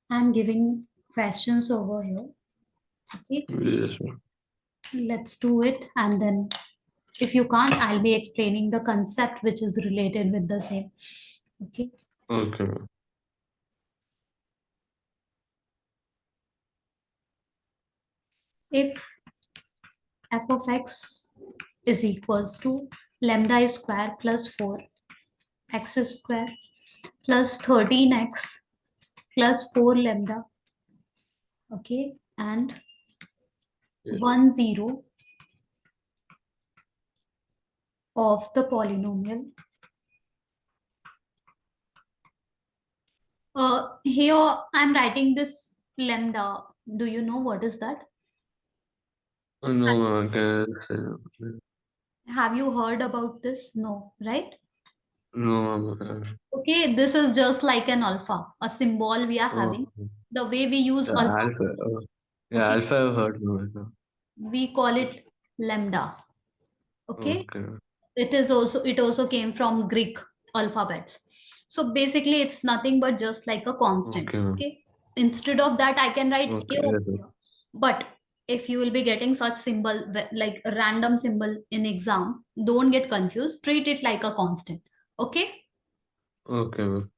I'm giving questions over here. Okay, Yes, ma'am. let's do it. And then if you can't, I'll be explaining the concept which is related with the same. Okay. Okay, ma'am. If f of x is equals to lambda square plus 4 x square plus 13x plus 4 lambda, okay, and Yes, 1 0 of the polynomial. Here I'm writing this lambda. Do you know what is that? no, ma'am. Can I say? Have you heard about this? No, right? No, ma'am. Okay, this is just like an alpha, a symbol we are having. Oh, The way we use the alpha, alpha. Yeah, okay, alpha I've heard no, no. we call it lambda. Okay, Okay, it also came from Greek alphabets. So basically, it's nothing but just like a constant. okay, ma'am. Okay, instead of that, I can write a Okay, over yes, ma'am. here. But if you will be getting such symbol like a random symbol in exam, don't get confused. Treat it like a constant. Okay. Okay, ma'am.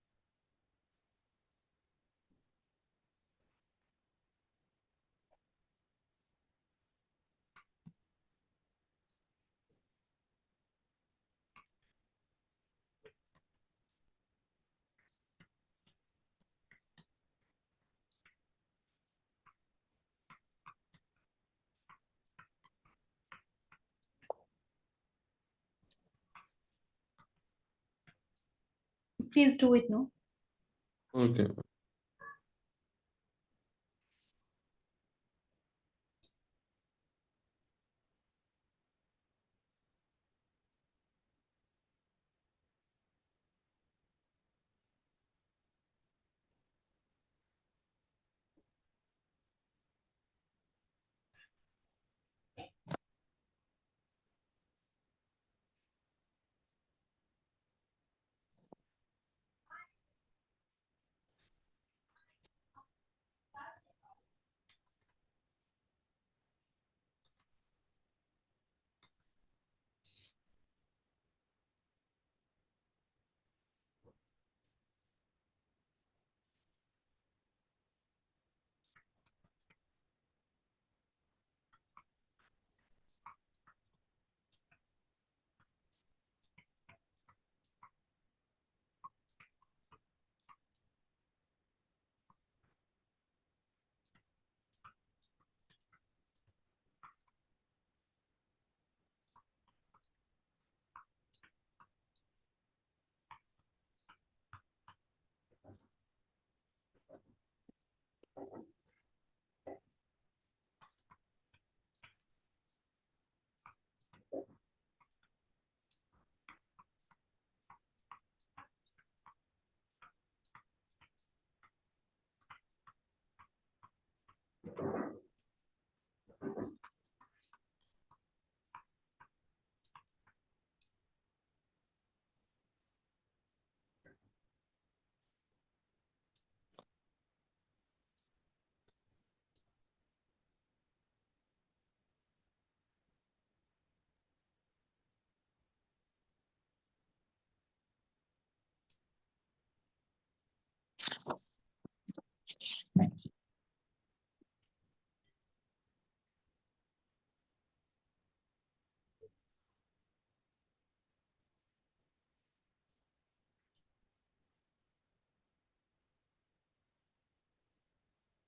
Please do it now. Okay, ma'am.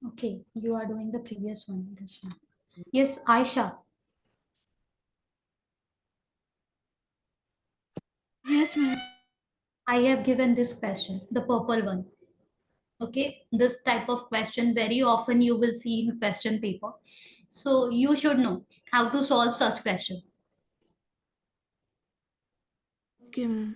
Okay, you are doing the previous one. This one. Yes, Aisha. Yes, ma'am. I have given this question, the purple one. Okay, this type of question very often you will see in question paper. So you should know how to solve such question. Okay, ma'am.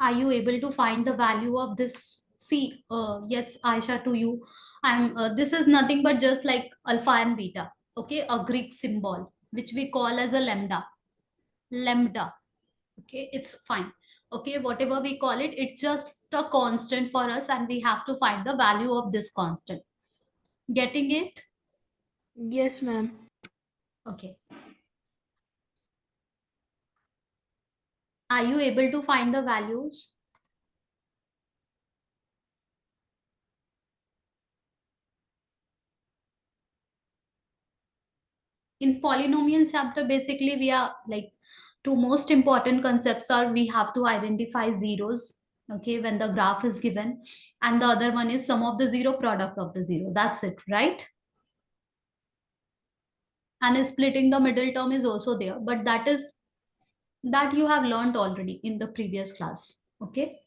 Are you able to find the value of this? See, yes, Aisha, to you. This is nothing but just like alpha and beta. Okay, a Greek symbol, which we call as a lambda. Lambda. Okay, it's fine. Okay, whatever we call it, it's just a constant for us, and we have to find the value of this constant. Getting it? Yes, ma'am. Okay. Are you able to find the values? In polynomial chapter, basically we are like, two most important concepts are, we have to identify zeros, okay, when the graph is given, and the other one is sum of the zero, product of the zero. That's it, right? And splitting the middle term is also there, but that you have learned already in the previous class. Okay.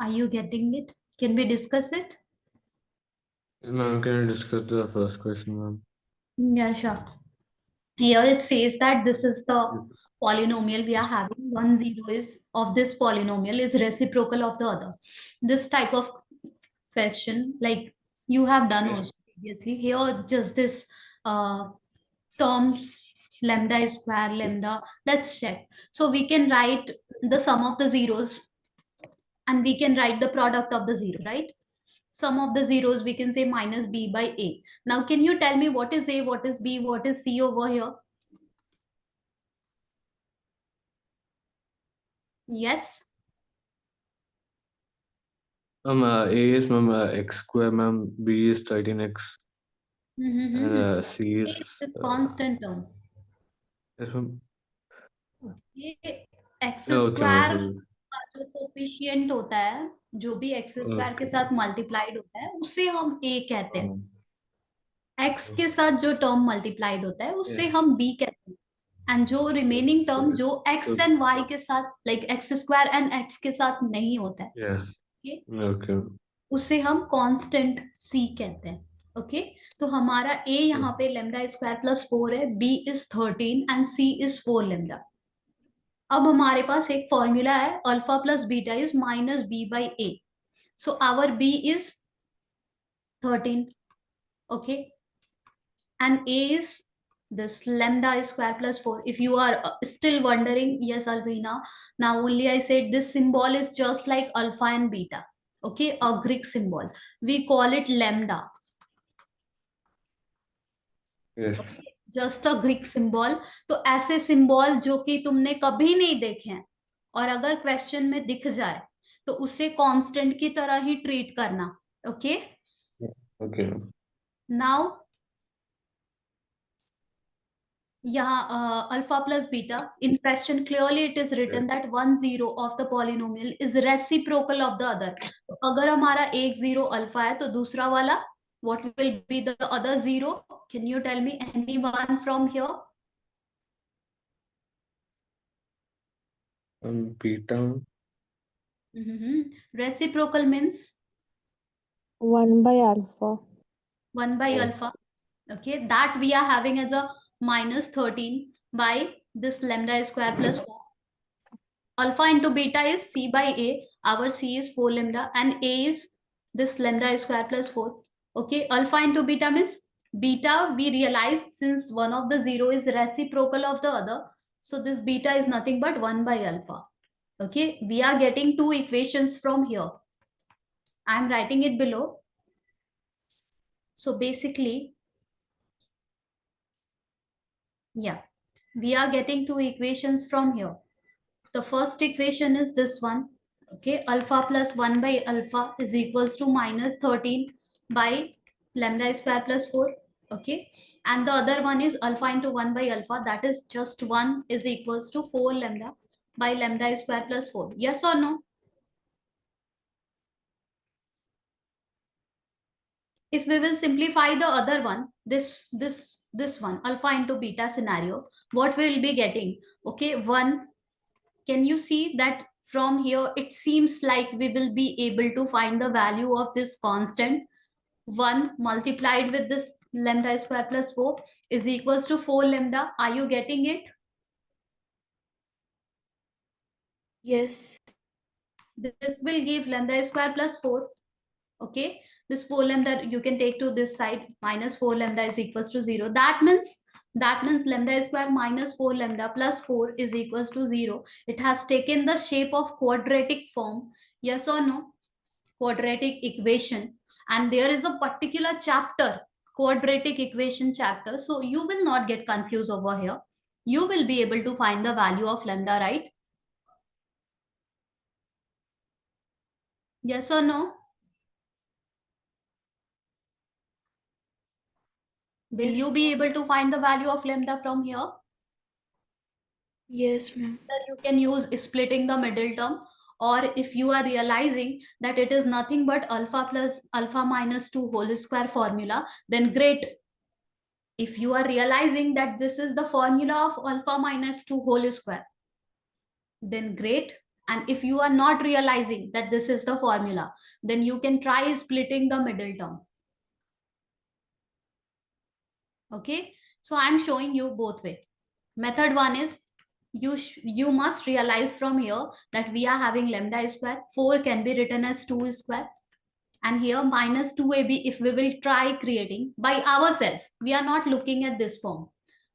Are you getting it? Can we discuss it? Ma'am, can you discuss the first question, ma'am? Yeah, sure. Here it says that this is the polynomial we are having. One zero is of this polynomial is reciprocal of the other. This type of question, like you have done Yes. also previously. Here, just this terms, lambda is square, lambda. Let's check. So we can write the sum of the zeros, and we can write the product of the zero, right? Sum of the zeros, we can say minus b by a. Now, can you tell me what is a, what is b, what is c over here? Yes. Ma'am, A is ma'am x square, ma'am. B is 13x, and Mm-hmm. C A is is constant term. yes, ma'am. ये x Okay, ma'am. Square Sorry. का जो coefficient होता है, जो भी x square के Okay. साथ multiplied होता है, उसे हम ए कहते हैं. Um, एक्स के साथ जो टर्म मल्टीप्लाइड होता है, yeah. उसे हम बी कहते हैं. एंड जो रिमेनिंग टर्म Okay. जो एक्स Okay. एंड वाई के साथ, like x square and x के साथ नहीं होता है, Yeah. okay, Okay. उसे हम कांस्टेंट सी कहते हैं. ओके. तो हमारा ए यहाँ पे लेमडा स्क्वायर प्लस 4 है, B is 13 and C is 4 lambda. अब हमारे पास एक फॉर्मूला है, alpha plus beta is minus B by A. So our B is 13. Okay. And a is this lambda square plus 4. If you are still wondering, yes, Alvina, now only I said this symbol is just like alpha and beta. Okay, a Greek symbol. We call it lambda. Yes. Just a Greek symbol. तो ऐसे symbol जो कि तुमने कभी नहीं देखे हैं, और अगर क्वेश्चन में दिख जाए, तो उसे कांस्टेंट की तरह ही ट्रीट करना. ओके. Okay. नाउ यहाँ alpha plus beta in question clearly it is written that one zero of the polynomial is reciprocal of the other. तो अगर हमारा एक जीरो अल्फा है तो दूसरा वाला what will be the other zero? Can you tell me anyone from here? Beta. Reciprocal means 1 by alpha. 1 by Oh. alpha. Okay, that we are having as a minus 13 by this lambda square plus 4. Alpha into beta is c by a. Our c is 4 lambda and a is this lambda square plus 4. Okay, alpha into beta means beta we realized since one of the zero is reciprocal of the other. So this beta is nothing but 1 by alpha. Okay, we are getting two equations from here. I am writing it below. So basically, yeah, we are getting two equations from here. The first equation is this one. Okay, alpha plus 1 by alpha is equals to minus 13 by lambda square plus 4. Okay, and the other one is alpha into 1 by alpha, that is just 1 is equals to 4 lambda by lambda square plus 4. Yes or no? If we will simplify the other one, this one, alpha into beta scenario, what we will be getting? Okay, 1. Can you see that from here it seems like we will be able to find the value of this constant 1 multiplied with this lambda square plus 4 is equals to 4 lambda. Are you getting it? Yes. This will give lambda square plus 4. Okay, this 4 lambda you can take to this side, minus 4 lambda is equals to 0. That means lambda square minus 4 lambda plus 4 is equals to 0. It has taken the shape of quadratic form. Yes or no? Quadratic equation. And there is a particular chapter, quadratic equation chapter. So you will not get confused over here. You will be able to find the value of lambda, right? Yes or no? Will Yes. you be able to find the value of lambda from here? Yes, ma'am. That you can use splitting the middle term, or if you are realizing that it is nothing but alpha plus alpha minus 2 whole square formula, then great. If you are realizing that this is the formula of alpha minus 2 whole square, then great. And if you are not realizing that this is the formula, then you can try splitting the middle term. Okay, so I'm showing you both way. Method one is you must realize from here that we are having lambda square, 4 can be written as 2 square, and here minus 2ab. If we will try creating by ourselves, we are not looking at this form.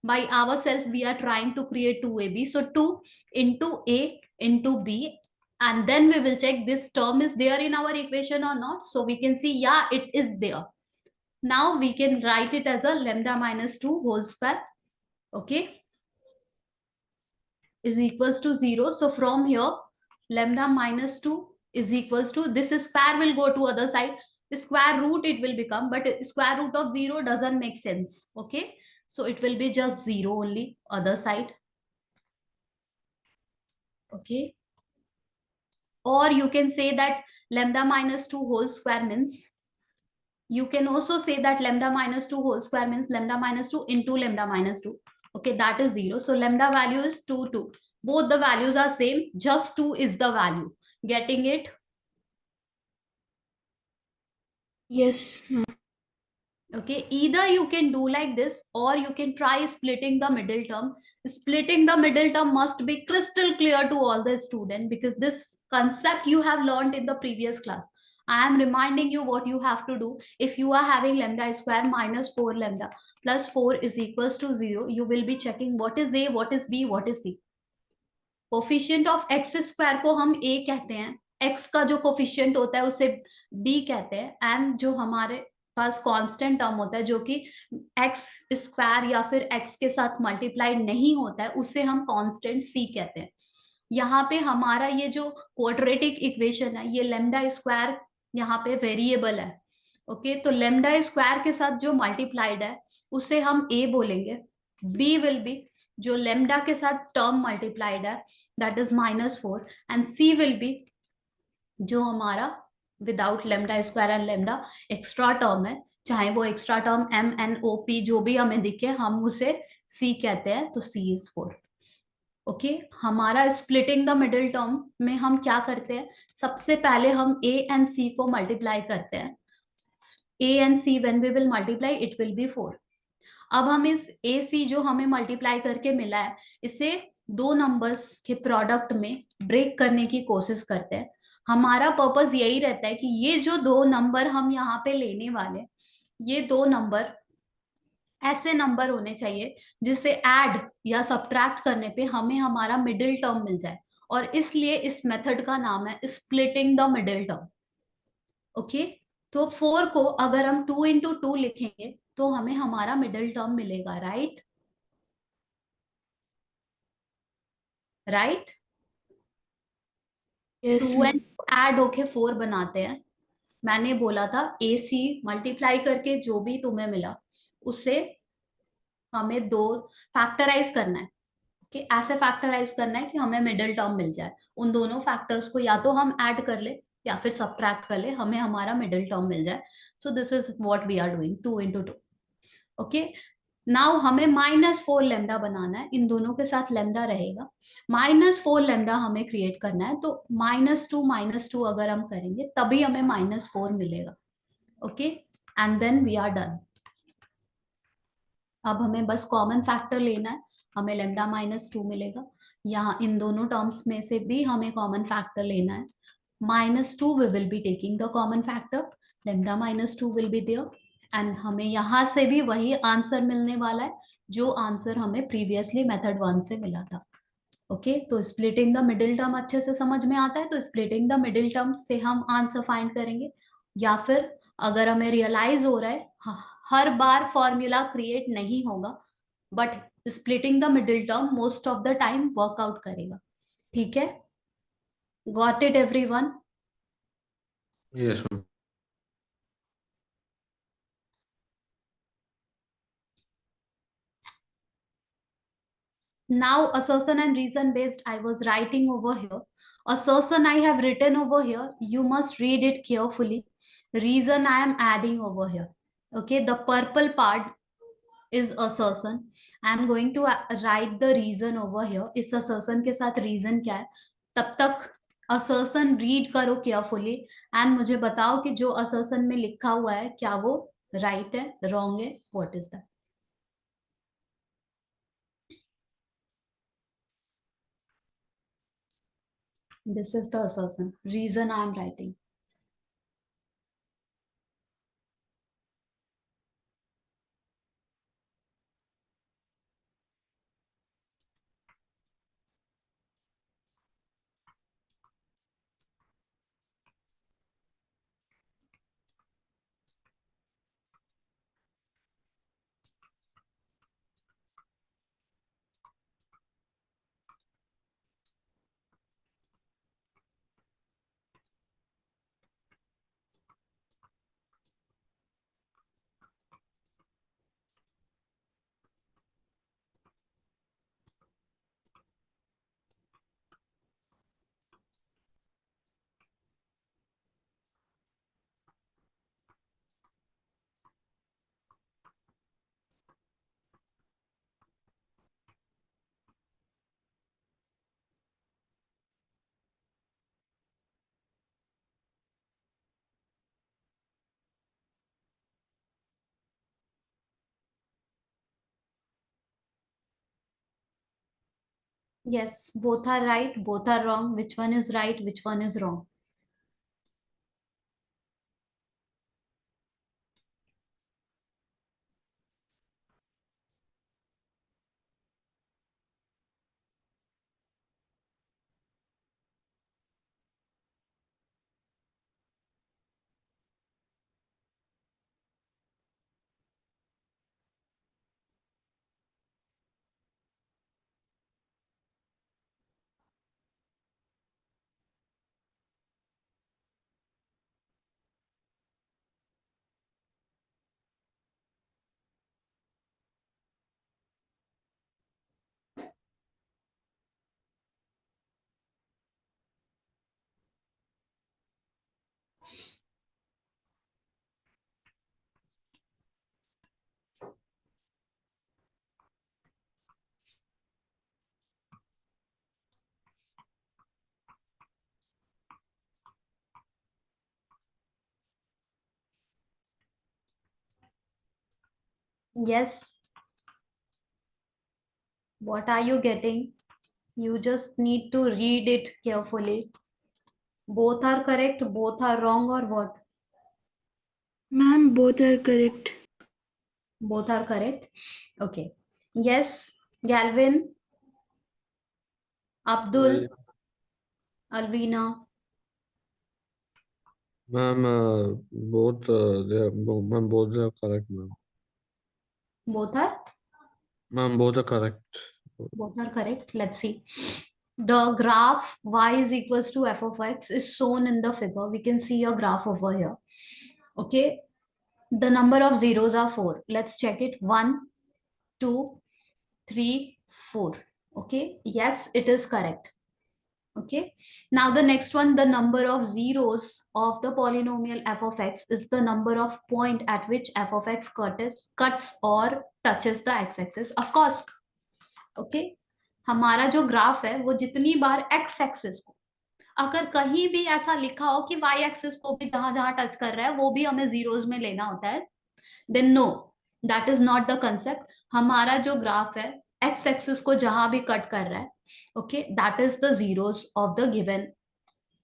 By ourselves we are trying to create 2ab, so 2 into a into b, and then we will check this term is there in our equation or not. So we can see, yeah, it is there. Now we can write it as a lambda minus 2 whole square. Okay, is equals to 0. So from here, lambda minus 2 is equals to, this square will go to other side. The square root it will become, but square root of 0 doesn't make sense. Okay, so it will be just 0 only, other side. Okay, or you can say that lambda minus 2 whole square means, you can also say that lambda minus 2 whole square means lambda minus 2 into lambda minus 2. Okay, that is 0. So lambda value is 2, 2. Both the values are same, just 2 is the value. Getting it? Yes, ma'am. Okay, either you can do like this or you can try splitting the middle term. Splitting the middle term must be crystal clear to all the students, because this concept you have learned in the previous class. I am reminding you what you have to do. If you are having lambda square minus 4 lambda plus 4 is equals to 0, you will be checking what is a, what is b, what is c. Coefficient of x square को हम ए कहते हैं, x का जो coefficient होता है उसे B कहते हैं, एंड जो हमारे पास कांस्टेंट टर्म होता है जो कि एक्स स्क्वायर या फिर एक्स के साथ मल्टीप्लाइड नहीं होता है उसे हम कांस्टेंट सी कहते हैं. यहाँ पे हमारा ये जो क्वाड्रेटिक इक्वेशन है, ये लेमडा स्क्वायर यहाँ पे वेरिएबल है. ओके, तो लेमडा स्क्वायर के साथ जो मल्टीप्लाइड है उसे हम ए बोलेंगे. B will be जो लेमडा के साथ टर्म मल्टीप्लाइड है, that is -4, and C will be जो हमारा without lambda square and lambda extra term है, चाहे वो एक्स्ट्रा टर्म MNOP जो भी हमें दिखे, हम उसे C कहते हैं, तो C is 4. ओके हमारा स्प्लिटिंग द मिडिल टर्म में हम क्या करते हैं, सबसे पहले हम A एंड C को मल्टीप्लाई करते हैं. A and C when we will multiply it will be 4. अब हम इस ए सी जो हमें मल्टीप्लाई करके मिला है, इसे दो नंबर्स के प्रोडक्ट में ब्रेक करने की कोशिश करते हैं. हमारा पर्पस यही रहता है कि ये जो दो नंबर हम यहाँ पे लेने वाले, ये दो नंबर ऐसे नंबर होने चाहिए जिसे ऐड या सब्ट्रैक्ट करने पे हमें हमारा मिडिल टर्म मिल जाए, और इसलिए इस मेथड का नाम है splitting the middle term. Okay तो 4 को अगर हम 2 into 2 लिखेंगे तो हमें हमारा मिडिल टर्म मिलेगा, right? Right. Yes, 2 ma'am. And add होके 4 बनाते हैं. मैंने बोला था ए सी मल्टीप्लाई करके जो भी तुम्हें मिला उसे हमें दो फैक्टराइज करना है. कि ऐसे फैक्टराइज करना है कि हमें मिडिल टर्म मिल जाए. उन दोनों फैक्टर्स को या तो हम ऐड कर ले या फिर सब्ट्रैक्ट कर ले, हमें हमारा मिडिल टर्म मिल जाए. So this is what we are doing, 2 into 2. Okay now हमें -4 लेमडा बनाना है, इन दोनों के साथ लेमडा रहेगा. -4 लेमडा हमें क्रिएट करना है, तो -2 अगर हम करेंगे तभी हमें -4 मिलेगा. Okay and then we are done. अब हमें बस कॉमन फैक्टर लेना है, हमें लेमडा -2 मिलेगा. यहाँ इन दोनों टर्म्स में से भी हमें कॉमन फैक्टर लेना है. -2 we will be taking the common factor, lambda -2 will be there, and हमें यहाँ से भी वही आंसर मिलने वाला है जो आंसर हमें प्रीवियसली मेथड 1 से मिला था. ओके तो स्प्लिटिंग द मिडिल टर्म अच्छे से समझ में आता है, तो स्प्लिटिंग द मिडिल टर्म से हम आंसर फाइंड करेंगे. या फिर अगर हमें रियलाइज हो रहा है हर बार फॉर्मूला क्रिएट नहीं होगा, but splitting the middle term most of the time workout करेगा. ठीक है, got it everyone? Yes, ma'am. Now assertion and reason based I was writing over here. Assertion I have written over here. You must read it carefully. Reason I am adding over here. Okay, the purple part is assertion. I am going to write the reason over here. इस assertion के साथ reason क्या है? तब तक assertion read करो carefully and मुझे बताओ कि जो assertion में लिखा हुआ है क्या वो right है, wrong है, what is that? This is the assertion. Reason I am writing. Yes, both are right, both are wrong. Which one is right, which one is wrong? Yes. What are you getting? You just need to read it carefully. Both are correct, both are wrong, or what? Ma'am, both are correct. Both are correct. Okay. Yes, Galvin, Well, Abdul, Alvina, ma'am, both are correct, ma'am. both are Ma'am, both are correct. both are correct. Let's see. The graph y is equals to f of x is shown in the figure. We can see a graph over here. Okay. The number of zeros are 4. Let's check it. 1, 2, 3, 4. Okay. Yes, it is correct. Okay. Now the next one, the number of zeros of the polynomial f of x is the number of point at which f of x cuts or touches the x-axis. Of course. Okay. हमारा जो graph है वो जितनी बार x axis को, अगर कहीं भी ऐसा लिखा हो कि y एक्सिस को भी जहां जहां टच कर रहा है वो भी हमें जीरोस में लेना होता है, then no, that is not the concept. हमारा जो ग्राफ है x एक्सिस को जहां भी कट कर रहा है, okay, that is the zeros of the given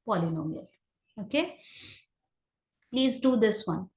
polynomial. Okay, please do this one.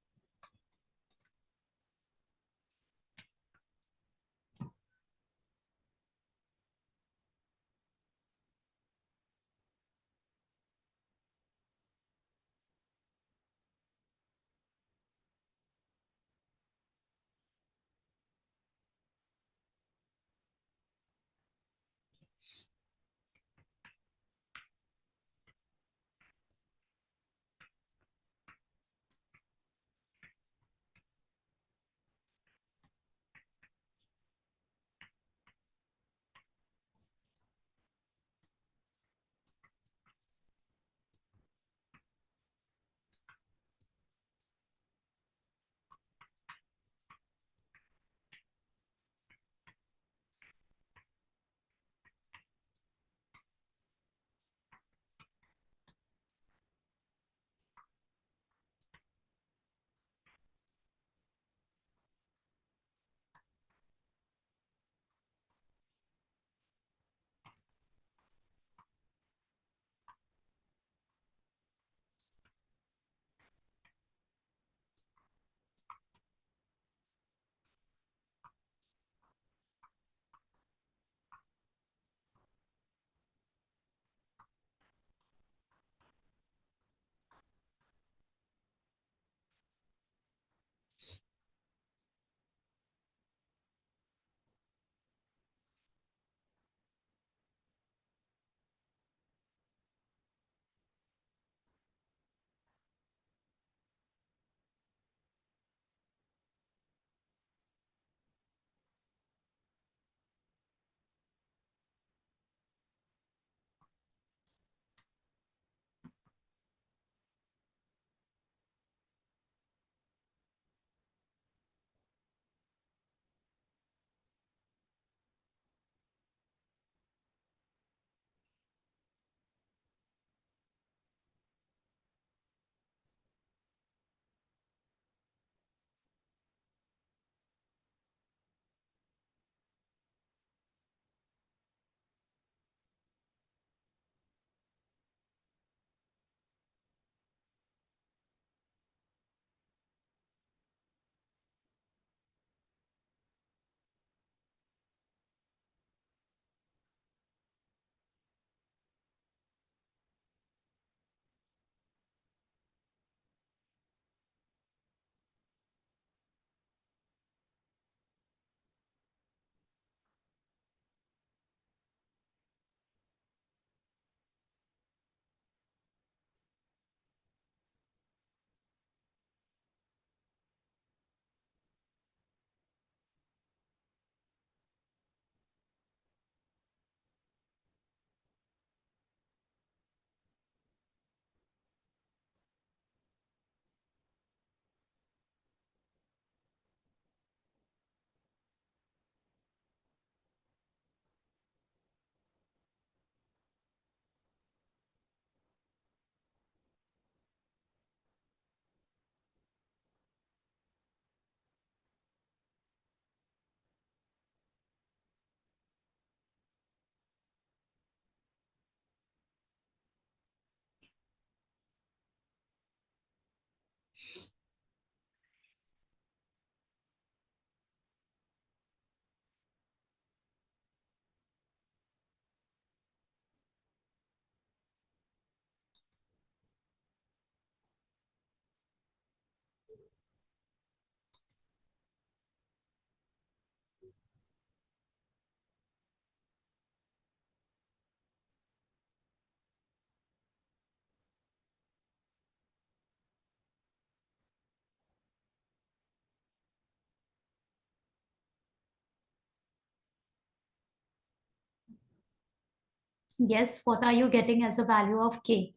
Yes, what are you getting as a value of k?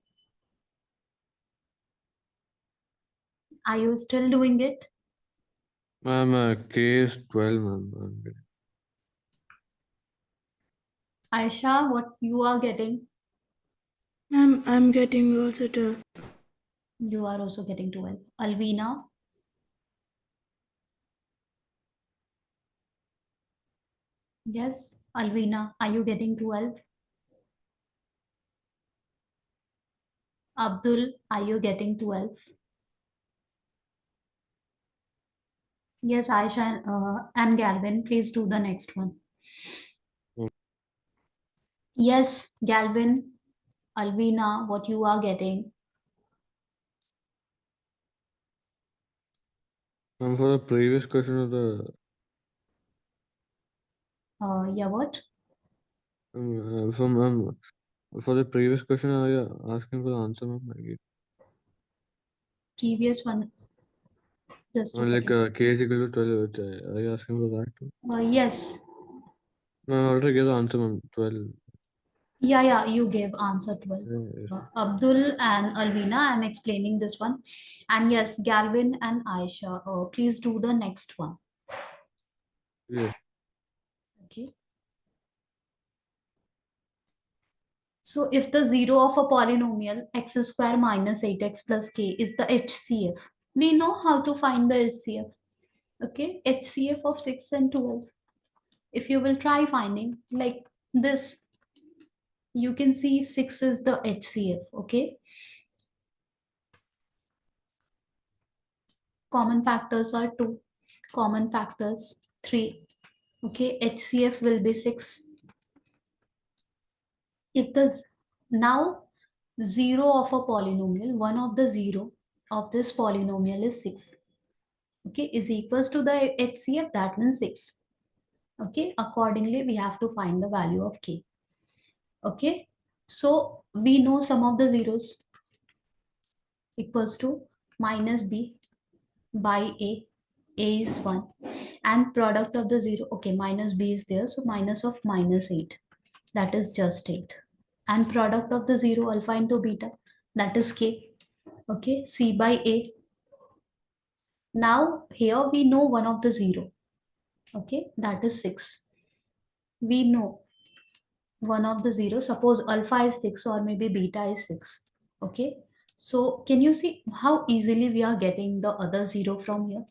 Are you still doing it? Ma'am, K is 12, ma'am. I'm getting. Aisha, what you are getting? Ma'am, I'm getting also 12. You are also getting 12. Alvina? Yes, Alvina, are you getting 12? Abdul, are you getting 12? Yes, Aisha and Galvin, please do the next one. Yes, Galvin, Alvina, what you are getting? Ma'am, for the previous question of the Yeah, what? for the previous question, are you asking for the answer, ma'am? Previous one, just a Like second. K is equal to 12. Are you asking for that too? Yes, Ma'am, I already gave the answer, ma'am. 12. yeah, you gave answer 12. Yes. Abdul and Alvina, I'm explaining this one. And yes, Galvin and Aisha, please do the next one. Yes. Okay. So if the zero of a polynomial x square minus 8x plus k is the HCF, we know how to find the HCF. Okay, HCF of 6 and 12. If you will try finding like this, you can see 6 is the HCF. Okay, common factors are 2, common factors 3. Okay, HCF will be 6. If the now 0 of a polynomial, one of the 0 of this polynomial is 6. Okay, is equals to the HCF, that means 6. Okay, accordingly we have to find the value of k. Okay, so we know some of the zeros equals to minus b by a is 1, and product of the 0, okay, minus b is there, so minus of minus 8, that is just 8, and product of the 0 alpha into beta, that is k. Okay, c by a. Now here we know one of the 0, okay, that is 6. We know one of the 0, suppose alpha is 6 or maybe beta is 6. Okay, so can you see how easily we are getting the other 0 from here?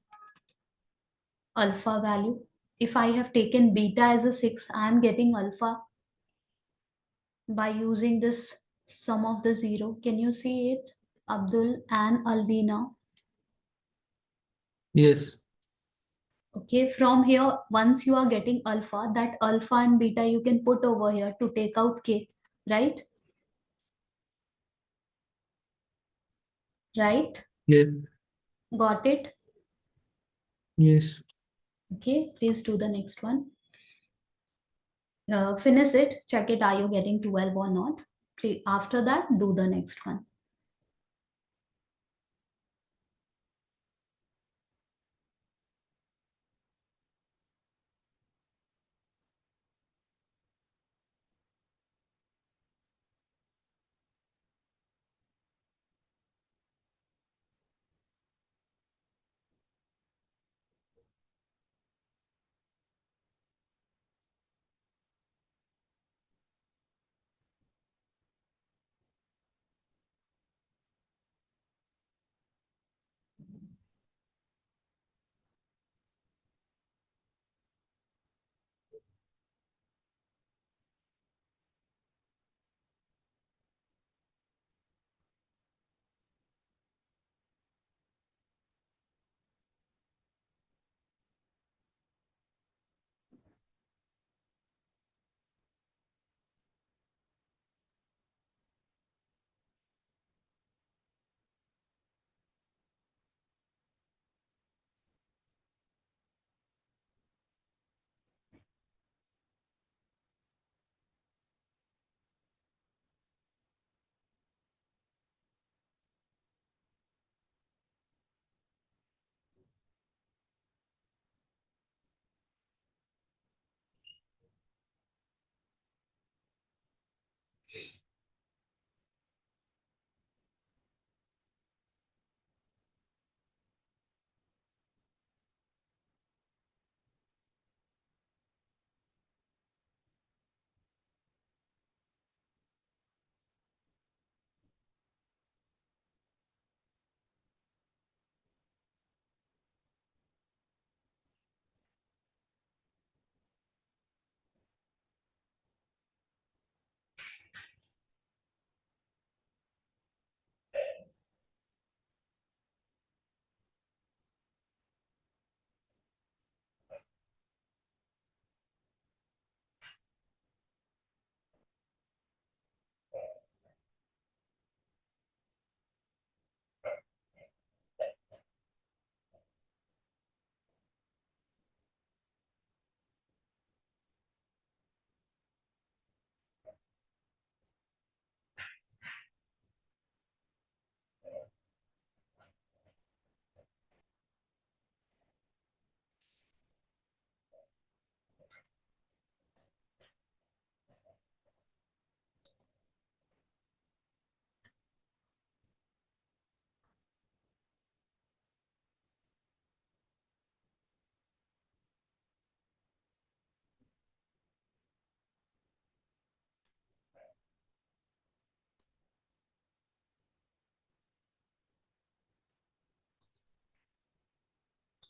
Alpha value, if I have taken beta as a 6, I am getting alpha by using this sum of the 0. Can you see it, Abdul and Alvina? Yes. Okay, from here, once you are getting alpha, that alpha and beta you can put over here to take out k, right? Right? Yes. Got it? Yes. Okay, please do the next one. Finish it, check it, are you getting 12 or not? After that, do the next one.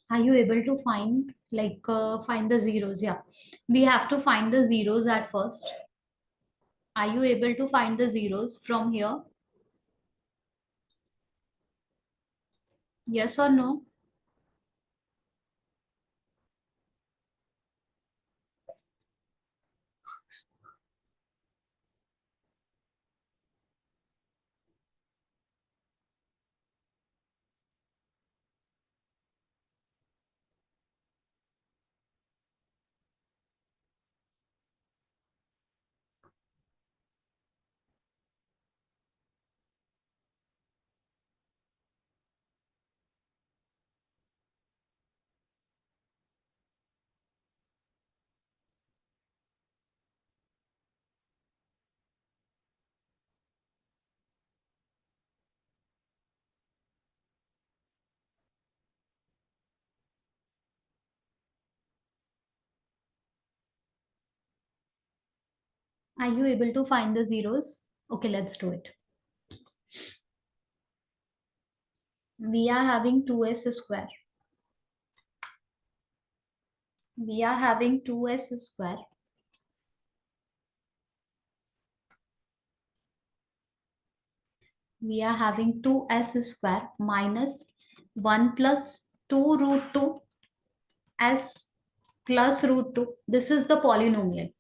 Are you able to find, find the zeros? Yeah, we have to find the zeros at first. Are you able to find the zeros from here? Yes or no? Are you able to find the zeros? Okay, let's do it. We are having 2s square. We are having 2s square. We are having 2s square minus 1 plus 2 root 2 s plus root 2. This is the polynomial.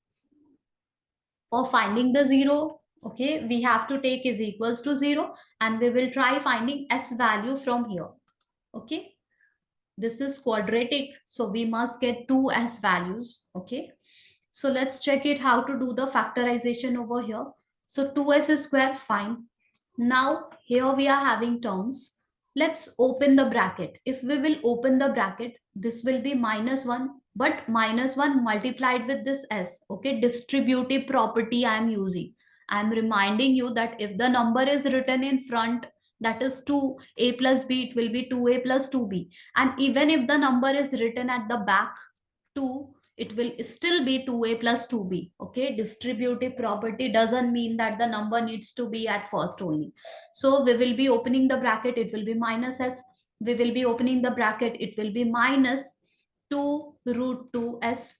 For finding the zero, okay, we have to take is equals to 0 and we will try finding s value from here. Okay, this is quadratic, so we must get two s values. Okay, so let's check it how to do the factorization over here. So 2s square, fine. Now here we are having terms. Let's open the bracket. If we will open the bracket, this will be minus 1, but minus 1 multiplied with this s. Okay, distributive property I am using. I am reminding you that if the number is written in front, that is 2a plus b, it will be 2a plus 2b. And even if the number is written at the back, 2, it will still be 2a plus 2b. Okay, distributive property doesn't mean that the number needs to be at first only. So we will be opening the bracket, it will be minus s. We will be opening the bracket, it will be minus 2 root 2s.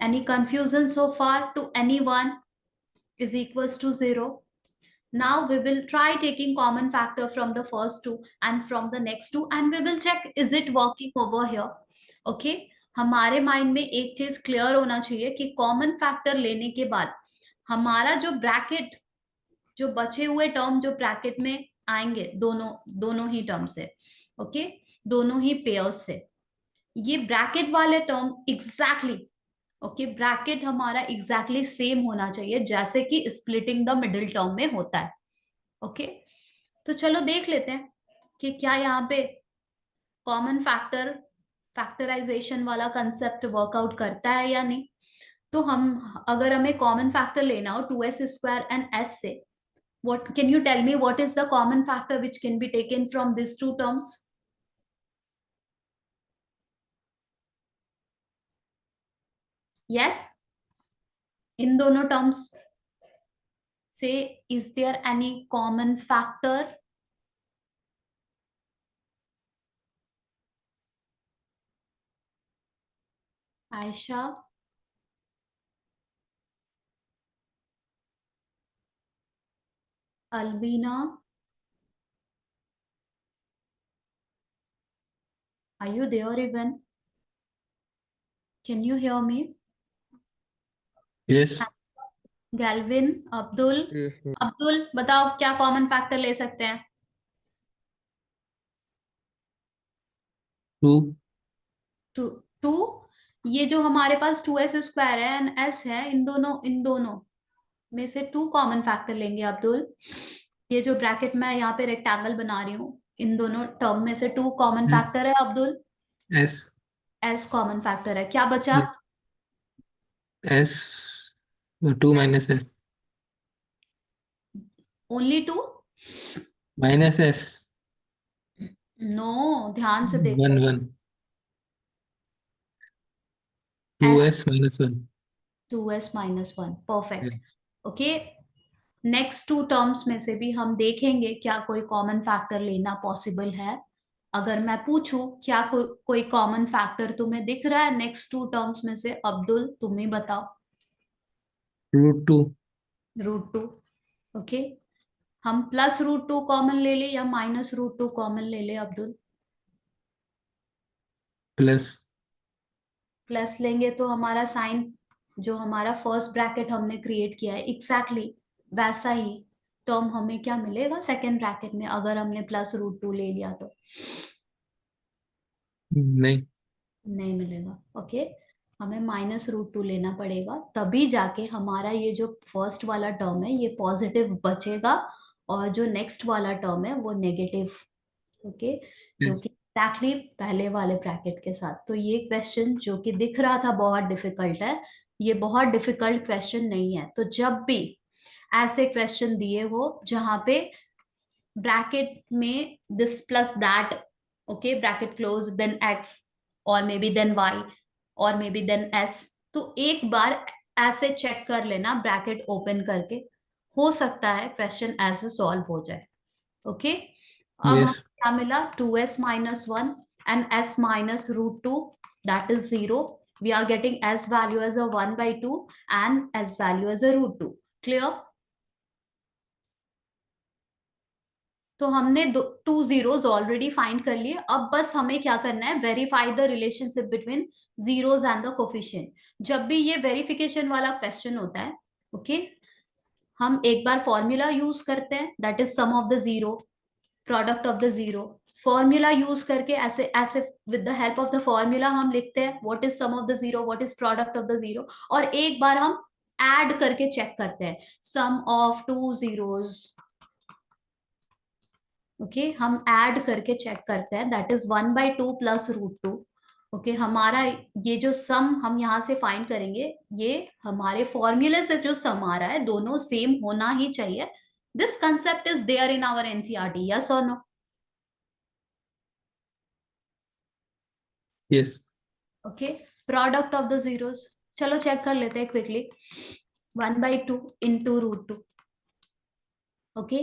Any confusion so far to anyone? Is equals to 0. Now we will try taking common factor from the first two and from the next two, and we will check is it working over here. Okay, हमारे mind में एक चीज clear होना चाहिए कि common factor लेने के बाद हमारा जो ब्रैकेट, जो बचे हुए टर्म जो ब्रैकेट में आएंगे, दोनों दोनों ही टर्म से, ओके, दोनों ही पेयर्स से, ये ब्रैकेट वाले टर्म एग्जैक्टली, ओके, ब्रैकेट हमारा एग्जैक्टली सेम होना चाहिए जैसे कि स्प्लिटिंग द मिडिल टर्म में होता है. ओके, तो चलो देख लेते हैं कि क्या यहाँ पे कॉमन फैक्टर फैक्टराइजेशन वाला कंसेप्ट वर्कआउट करता है या नहीं. तो हम, अगर हमें कॉमन फैक्टर लेना हो 2s स्क्वायर एंड s से, what can you tell me what is the common factor which can be taken from these two terms? Yes, इन दोनों टर्म्स से is there any common factor? Ayesha, Albina, are you there even? Can you hear me? Yes. गैल्विन, Abdul, Yes, ma'am. Abdul बताओ क्या common factor ले सकते हैं? 2. To. ये जो हमारे पास 2s स्क्वायर है एंड s है, इन दोनों में से 2 कॉमन फैक्टर लेंगे अब्दुल. ये जो ब्रैकेट में यहाँ पे रेक्टेंगल बना रही हूँ, इन दोनों टर्म में से 2 कॉमन Yes. फैक्टर है Abdul. S. s common factor है. क्या बचा? S. 2 minus S. Only 2? Minus S. No, ध्यान से देखो. 1 1. s 2S minus 1. 2s minus 1. Perfect. Yeah. Okay, next 2 terms में से भी हम देखेंगे क्या कोई कॉमन फैक्टर लेना पॉसिबल है. अगर मैं पूछूं क्या कोई कॉमन फैक्टर तुम्हें दिख रहा है नेक्स्ट टू टर्म्स में से? अब्दुल तुम ही बताओ। √2 √2। ओके, हम +√2 कॉमन ले ले या -√2 कॉमन ले ले अब्दुल? प्लस प्लस लेंगे तो हमारा साइन, जो हमारा फर्स्ट ब्रैकेट हमने क्रिएट किया है एग्जैक्टली वैसा ही टर्म हमें क्या मिलेगा सेकेंड ब्रैकेट में, अगर हमने +√2 ले लिया तो? नहीं। नहीं मिलेगा। ओके, हमें -√2 लेना पड़ेगा, तभी जाके हमारा ये जो फर्स्ट वाला टर्म है ये पॉजिटिव बचेगा और जो नेक्स्ट वाला टर्म है वो नेगेटिव। ओके, जो Yes. कि एग्जैक्टली पहले वाले ब्रैकेट के साथ। तो ये क्वेश्चन जो कि दिख रहा था बहुत डिफिकल्ट है, ये बहुत डिफिकल्ट क्वेश्चन नहीं है। तो जब भी ऐसे क्वेश्चन दिए हो जहां पे ब्रैकेट में this plus that, okay, bracket close, then x और मे बी देन वाई और मे बी देन एस, तो एक बार ऐसे चेक कर लेना ब्रैकेट ओपन करके, हो सकता है क्वेश्चन ऐसे सॉल्व हो जाए। ओके, अब हमें Yes. क्या मिला? 2s-1 and s-√2, that is 0. We are getting s value as a 1/2 and s value as a √2. Clear? तो हमने टू जीरोज ऑलरेडी फाइंड कर लिए। अब बस हमें क्या करना है? Verify the relationship between zeros and the coefficient. जब भी ये वेरिफिकेशन वाला क्वेश्चन होता है, ओके, हम एक बार फॉर्मूला यूज करते हैं, that is sum of the zero, product of the zero. Formula use करके ऐसे ऐसे with the help of the formula हम लिखते हैं what is sum of the zero, what is product of the zero, और एक बार हम ऐड करके चेक करते हैं sum of two zeros. Okay, हम ऐड करके चेक करते हैं, दैट इज 1/2 +√2। ओके, हमारा ये जो सम हम यहाँ से फाइंड करेंगे, ये हमारे फॉर्मूले से जो सम आ रहा है दोनों सेम होना ही चाहिए। This concept is there in our NCERT, yes और no? Yes. Okay, product of the zeros, चलो चेक कर लेते हैं क्विकली। 1/2 इंटू √2। ओके,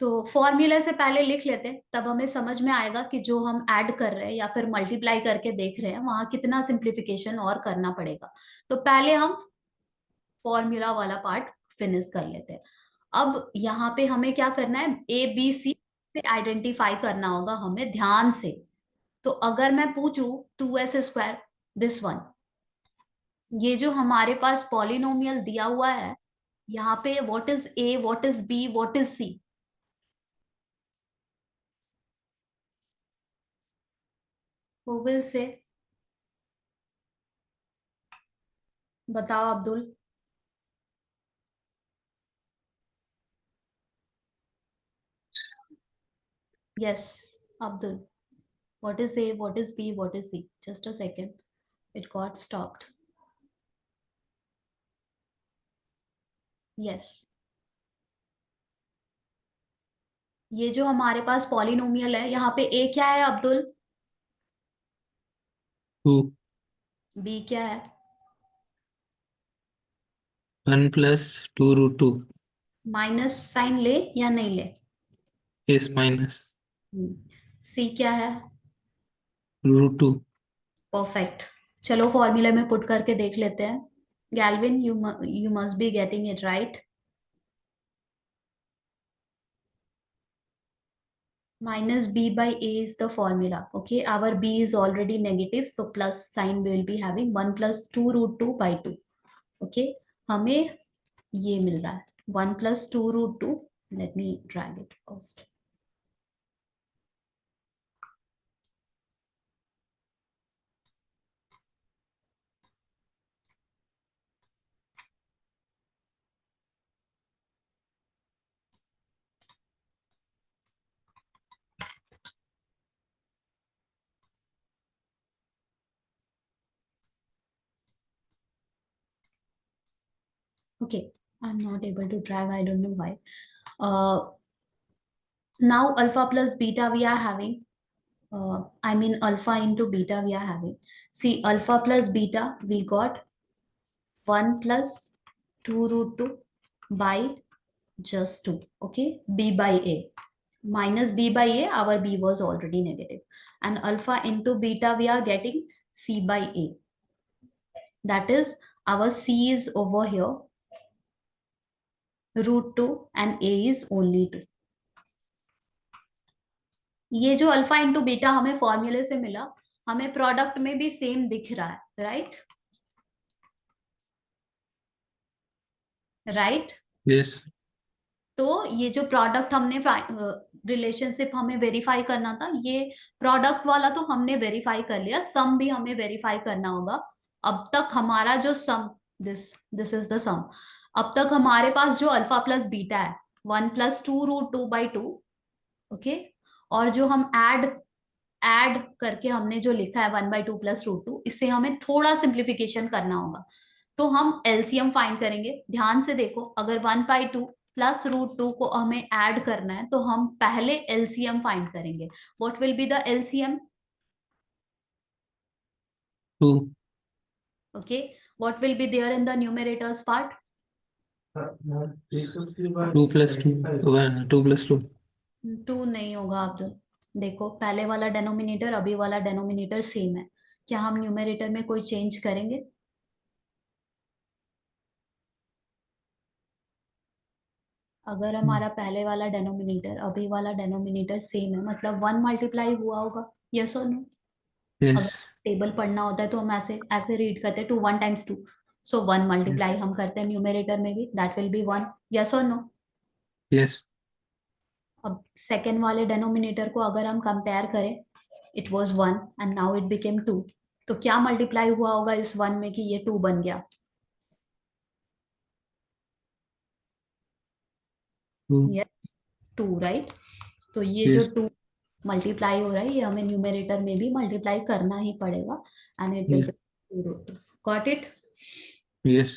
तो फॉर्मूले से पहले लिख लेते हैं, तब हमें समझ में आएगा कि जो हम ऐड कर रहे हैं या फिर मल्टीप्लाई करके देख रहे हैं वहां कितना सिंप्लीफिकेशन और करना पड़ेगा। तो पहले हम फॉर्मूला वाला पार्ट फिनिश कर लेते हैं। अब यहाँ पे हमें क्या करना है? ए बी सी से आइडेंटिफाई करना होगा हमें ध्यान से। तो अगर मैं पूछूं 2s², दिस वन, ये जो हमारे पास पॉलिनोमियल दिया हुआ है, यहाँ पे what is A, what is B, what is C? Who will say? बताओ Abdul. Yes, Abdul. What is A? What is B? What is C? Just a second. It got stopped. Yes. ये जो हमारे पास polynomial है, यहाँ पे A क्या है Abdul? 2. B क्या है? 1 + 2√2. माइनस साइन ले या नहीं ले? S minus C क्या है? √2. परफेक्ट। चलो फॉर्मूले में पुट करके देख लेते हैं। Galvin, you must be getting it right. Minus b by a is the formula. Okay, our b is already negative, so plus sign we will be having 1 + 2√2/2. Okay, हमें ये मिल रहा है 1 + 2√2। Let me drag it first. Okay, I'm not able to drag, I don't know why. Now alpha plus beta we are having, I mean alpha into beta we are having. See, alpha plus beta we got 1 + 2√2 by just 2. Okay, b by a. minus b by a, our b was already negative, and alpha into beta we are getting c by a. That is, our c is over here √2 and a is only 2. ये जो alpha into beta हमें फॉर्मूले से मिला, हमें product में भी same दिख रहा है, राइट? राइट? Yes. तो ये जो प्रोडक्ट हमने रिलेशनशिप हमें वेरीफाई करना था, ये प्रोडक्ट वाला तो हमने वेरीफाई कर लिया, सम भी हमें वेरीफाई करना होगा. अब तक हमारा जो सम, दिस इज द सम. अब तक हमारे पास जो अल्फा प्लस बीटा है 1 + 2√2/2, ओके. और जो हम ऐड करके हमने जो लिखा है 1/2 + √2, इससे हमें थोड़ा सिंप्लीफिकेशन करना होगा. तो हम एलसीएम फाइंड करेंगे. ध्यान से देखो, अगर 1/2 + √2 को हमें ऐड करना है तो हम पहले एलसीएम फाइंड करेंगे. What will be the LCM? 2. Okay. What will be there in the numerators part? 2 + 2. 2 + 2. 2 नहीं होगा. आप तो देखो, पहले वाला डेनोमिनेटर अभी वाला डेनोमिनेटर सेम है. क्या हम न्यूमरेटर में कोई चेंज करेंगे? अगर हमारा पहले वाला डेनोमिनेटर अभी वाला डेनोमिनेटर सेम है, मतलब 1 मल्टीप्लाई हुआ होगा. यस और नो? अगर Yes. टेबल पढ़ना होता है तो हम ऐसे ऐसे रीड करते हैं, 2 1 × 2. सो 1 मल्टीप्लाई हम करते हैं न्यूमरेटर में भी, दैट विल बी 1. यस और नो? Yes. अब सेकेंड वाले डेनोमिनेटर को अगर हम कंपेयर करें, it was 1 and now it became 2. तो क्या मल्टीप्लाई हुआ होगा इस 1 में कि ये 2 बन गया? 2. Yes, 2, right? तो ये जो Yes. 2 मल्टीप्लाई हो रहा है, ये हमें न्यूमरेटर में भी मल्टीप्लाई करना ही पड़ेगा, and it will Yes. Be 2. Got it? Yes.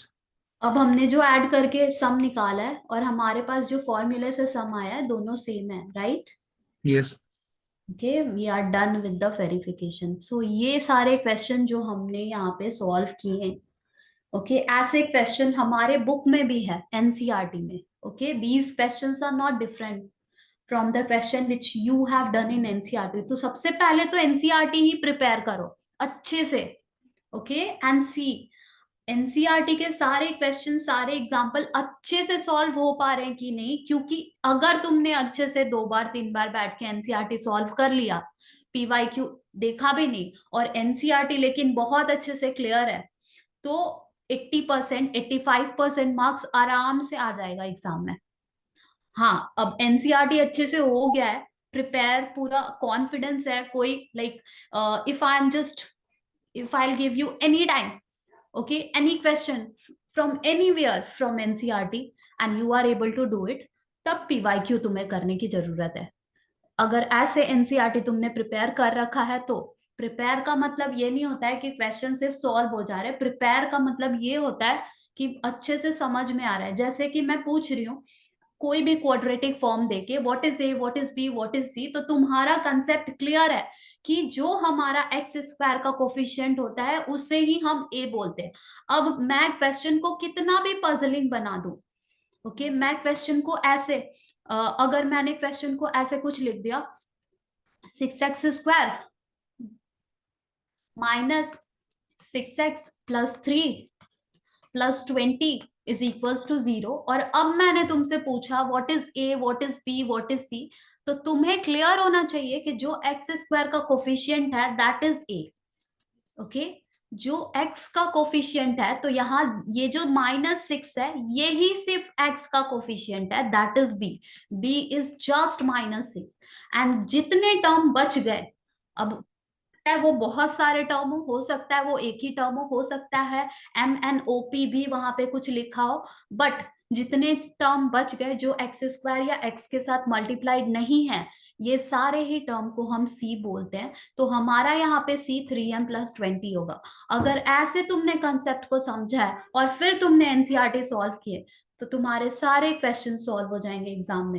अब हमने जो ऐड करके सम निकाला है और हमारे पास जो फॉर्मूले से सम आया है, दोनों सेम है, right? Yes. Okay, we are done with the verification. So ये सारे क्वेश्चन जो हमने यहाँ पे सॉल्व किए हैं, ओके, ऐसे क्वेश्चन हमारे बुक में भी है, एनसीईआरटी में. Okay, these questions are not different from the question which you have done in NCERT. तो सबसे पहले तो एनसीईआरटी ही प्रिपेयर करो अच्छे से, ओके, एंड सी एनसीईआरटी के सारे क्वेश्चन, सारे एग्जाम्पल अच्छे से सॉल्व हो पा रहे हैं कि नहीं. क्योंकि अगर तुमने अच्छे से 2 बार 3 बार बैठ के एनसीईआरटी सॉल्व कर लिया, पीवाईक्यू देखा भी नहीं, और एनसीईआरटी लेकिन बहुत अच्छे से क्लियर है, तो 80% 85% मार्क्स आराम से आ जाएगा एग्जाम में. हाँ, अब एनसीईआरटी अच्छे से हो गया है प्रिपेयर, पूरा कॉन्फिडेंस है. कोई like if I'll give you any time, okay, any question from anywhere from NCERT and you are able to do it, तब PYQ तुम्हें करने की जरूरत है. अगर ऐसे NCERT तुमने प्रिपेयर कर रखा है, तो प्रिपेयर का मतलब ये नहीं होता है कि क्वेश्चन सिर्फ सॉल्व हो जा रहे हैं. प्रिपेयर का मतलब ये होता है कि अच्छे से समझ में आ रहा है. जैसे कि मैं पूछ रही हूँ, कोई भी क्वाड्रेटिक फॉर्म देके what is A, what is B, what is C, तो तुम्हारा कंसेप्ट क्लियर है कि जो हमारा x² का कोफिशिएंट होता है उससे ही हम a बोलते हैं. अब मैं क्वेश्चन को कितना भी पजलिंग बना दूं, ओके, मैं क्वेश्चन को ऐसे अगर मैंने क्वेश्चन को ऐसे कुछ लिख दिया, 6x² माइनस 6x + 3 + 20 = 0, और अब मैंने तुमसे पूछा what is A, what is B, what is C, तो तुम्हें क्लियर होना चाहिए कि जो x² का कोफिशिएंट है दैट इज ए. ओके, जो x का कोफिशिएंट है, तो यहाँ ये जो -6 है, ये ही सिर्फ x का कोफिशिएंट है, that is b. b is just -6, and जितने टर्म बच गए, अब है वो बहुत सारे टर्म हो सकता है, वो एक ही टर्म हो सकता है, MNOP भी वहां पे कुछ लिखा हो, बट जितने टर्म बच गए जो x² या x के साथ मल्टीप्लाइड नहीं है, ये सारे ही टर्म को हम c बोलते हैं. तो हमारा यहाँ पे c 3m + 20 होगा. अगर ऐसे तुमने कंसेप्ट को समझा है और फिर तुमने एनसीईआरटी सॉल्व किए, तो तुम्हारे सारे क्वेश्चन सॉल्व हो जाएंगे एग्जाम में.